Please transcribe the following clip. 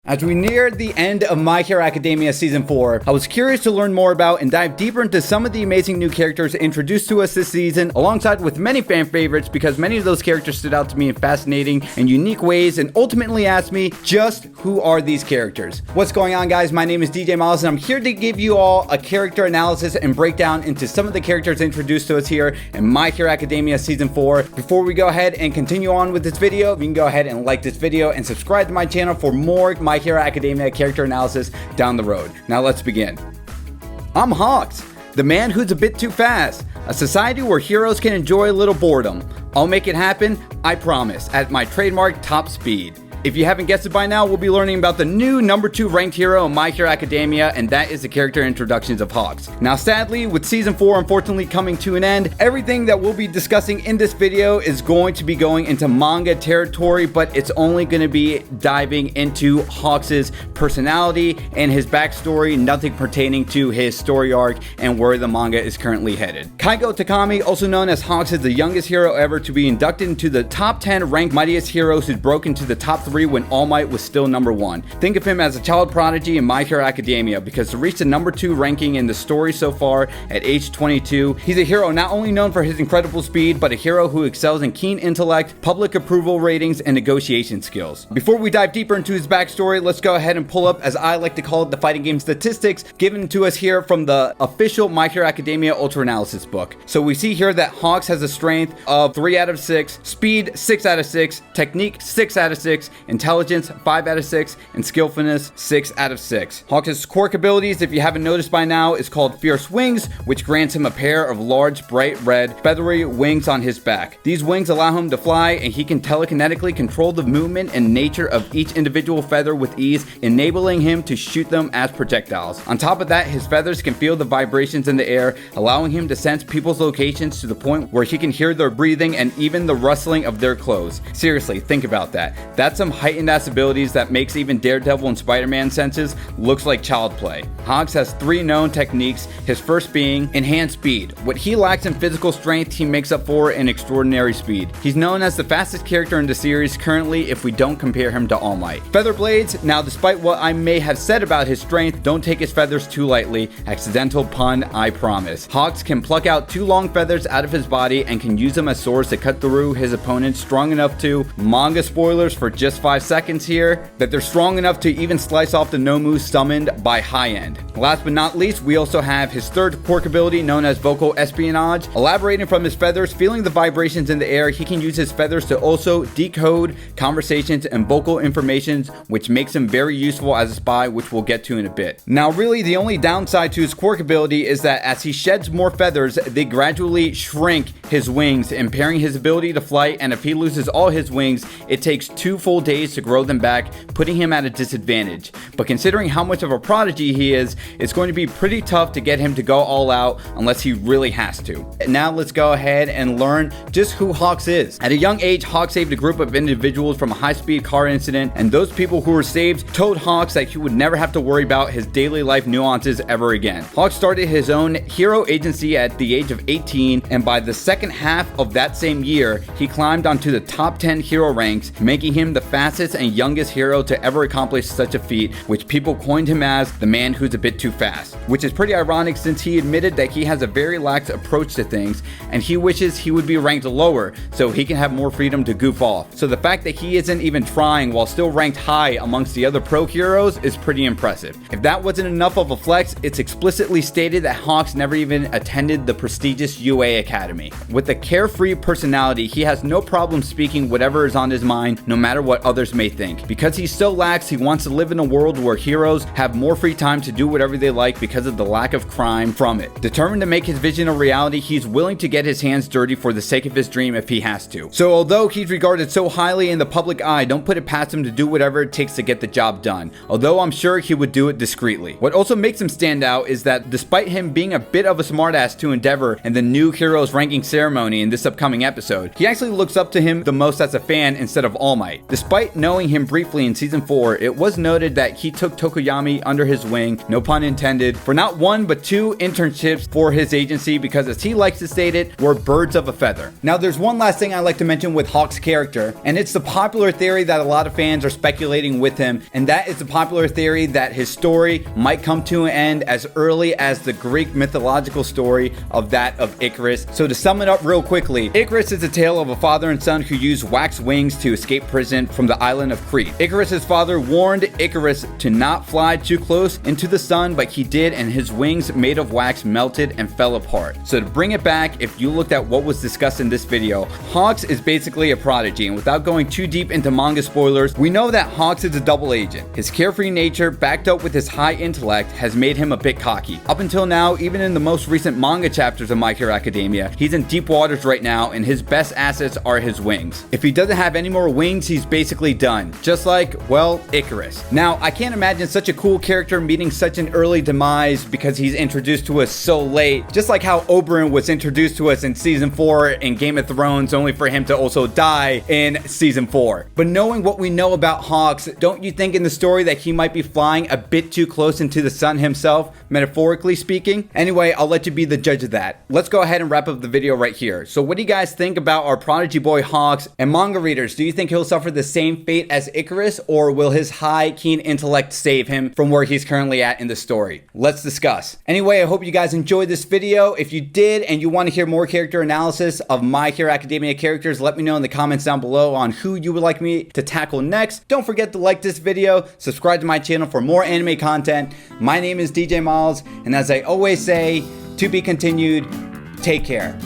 As we near the end of My Hero Academia Season 4, I was curious to learn more about and dive deeper into some of the amazing new characters introduced to us this season, alongside with many fan favorites, because many of those characters stood out to me in fascinating and unique ways and ultimately asked me, just who are these characters? What's going on, guys? My name is DJ Miles and I'm here to give you all a character analysis and breakdown into some of the characters introduced to us here in My Hero Academia Season 4. Before we go ahead and continue on with this video, you can go ahead and like this video and subscribe to my channel for more My Hero Academia character analysis down the road. Now let's begin. I'm Hawks, the man who's a bit too fast. A society where heroes can enjoy a little boredom. I'll make it happen, I promise, at my trademark top speed. If you haven't guessed it by now, we'll be learning about the new number 2 ranked hero in My Hero Academia, and that is the character introductions of Hawks. Now sadly, with Season 4 unfortunately coming to an end, everything that we'll be discussing in this video is going to be going into manga territory, but it's only going to be diving into Hawks' personality and his backstory, nothing pertaining to his story arc and where the manga is currently headed. Kaiko Takami, also known as Hawks, is the youngest hero ever to be inducted into the top 10 ranked mightiest heroes who's broken to the top 3 when All Might was still number 1. Think of him as a child prodigy in My Hero Academia, because to reach the number 2 ranking in the story so far at age 22, he's a hero not only known for his incredible speed, but a hero who excels in keen intellect, public approval ratings, and negotiation skills. Before we dive deeper into his backstory, let's go ahead and pull up, as I like to call it, the fighting game statistics given to us here from the official My Hero Academia Ultra Analysis book. So we see here that Hawks has a strength of 3 out of 6, speed 6 out of 6, technique 6 out of 6, intelligence 5 out of 6, and skillfulness 6 out of 6. Hawks' quirk abilities, if you haven't noticed by now, is called Fierce Wings, which grants him a pair of large, bright red, feathery wings on his back. These wings allow him to fly, and he can telekinetically control the movement and nature of each individual feather with ease, enabling him to shoot them as projectiles. On top of that, his feathers can feel the vibrations in the air, allowing him to sense people's locations to the point where he can hear their breathing and even the rustling of their clothes. Seriously, think about that. That's some heightened ass abilities that makes even Daredevil and Spider-Man senses looks like child play. Hawks has 3 known techniques, his first being enhanced speed. What he lacks in physical strength, he makes up for in extraordinary speed. He's known as the fastest character in the series currently if we don't compare him to All Might. Feather blades, now despite what I may have said about his strength, don't take his feathers too lightly. Accidental pun, I promise. Hawks can pluck out 2 long feathers out of his body and can use them as swords to cut through his opponent strong enough to, manga spoilers for just 5 seconds here, that they're strong enough to even slice off the Nomu summoned by High End. Last but not least, we also have his third quirk ability known as vocal espionage. Elaborating from his feathers, feeling the vibrations in the air, he can use his feathers to also decode conversations and vocal informations, which makes him very useful as a spy, which we'll get to in a bit. Now really the only downside to his quirk ability is that as he sheds more feathers, they gradually shrink his wings, impairing his ability to fly, and if he loses all his wings, it takes 2 full days to grow them back, putting him at a disadvantage. But considering how much of a prodigy he is, it's going to be pretty tough to get him to go all out unless he really has to. Now let's go ahead and learn just who Hawks is. At a young age, Hawks saved a group of individuals from a high-speed car incident, and those people who were saved told Hawks that he would never have to worry about his daily life nuances ever again. Hawks started his own hero agency at the age of 18, and by the second half of that same year, he climbed onto the top 10 hero ranks, making him the fastest and youngest hero to ever accomplish such a feat, which people coined him as the man who's a bit too fast. Which is pretty ironic since he admitted that he has a very lax approach to things and he wishes he would be ranked lower so he can have more freedom to goof off. So the fact that he isn't even trying while still ranked high amongst the other pro heroes is pretty impressive. If that wasn't enough of a flex, it's explicitly stated that Hawks never even attended the prestigious UA Academy. With a carefree personality, he has no problem speaking whatever is on his mind, no matter what others may think. Because he's so lax, he wants to live in a world where heroes have more free time to do whatever they like because of the lack of crime from it. Determined to make his vision a reality, he's willing to get his hands dirty for the sake of his dream if he has to. So although he's regarded so highly in the public eye, don't put it past him to do whatever it takes to get the job done, although I'm sure he would do it discreetly. What also makes him stand out is that despite him being a bit of a smartass to Endeavor and the new heroes ranking ceremony in this upcoming episode, he actually looks up to him the most as a fan instead of All Might. Despite Despite knowing him briefly in season 4, it was noted that he took Tokoyami under his wing, no pun intended, for not one but 2 internships for his agency because, as he likes to state it, we're birds of a feather. Now, there's one last thing I'd like to mention with Hawk's character, and it's the popular theory that a lot of fans are speculating with him, and that is the popular theory that his story might come to an end as early as the Greek mythological story of that of Icarus. So to sum it up real quickly, Icarus is a tale of a father and son who use wax wings to escape prison from the island of Crete. Icarus's father warned Icarus to not fly too close into the sun, but he did, and his wings made of wax melted and fell apart. So to bring it back, if you looked at what was discussed in this video, Hawks is basically a prodigy, and without going too deep into manga spoilers, we know that Hawks is a double agent. His carefree nature, backed up with his high intellect, has made him a bit cocky. Up until now, even in the most recent manga chapters of My Hero Academia, he's in deep waters right now, and his best assets are his wings. If he doesn't have any more wings, he's basically done. Just like, well, Icarus. Now, I can't imagine such a cool character meeting such an early demise because he's introduced to us so late. Just like how Oberyn was introduced to us in season 4 in Game of Thrones, only for him to also die in season 4. But knowing what we know about Hawks, don't you think in the story that he might be flying a bit too close into the sun himself, metaphorically speaking? Anyway, I'll let you be the judge of that. Let's go ahead and wrap up the video right here. So what do you guys think about our prodigy boy Hawks? And manga readers, do you think he'll suffer the same fate as Icarus, or will his high, keen intellect save him from where he's currently at in the story? Let's discuss. Anyway, I hope you guys enjoyed this video. If you did and you want to hear more character analysis of My Hero Academia characters, let me know in the comments down below on who you would like me to tackle next. Don't forget to like this video, subscribe to my channel for more anime content. My name is DJ Miles, and as I always say, to be continued, take care.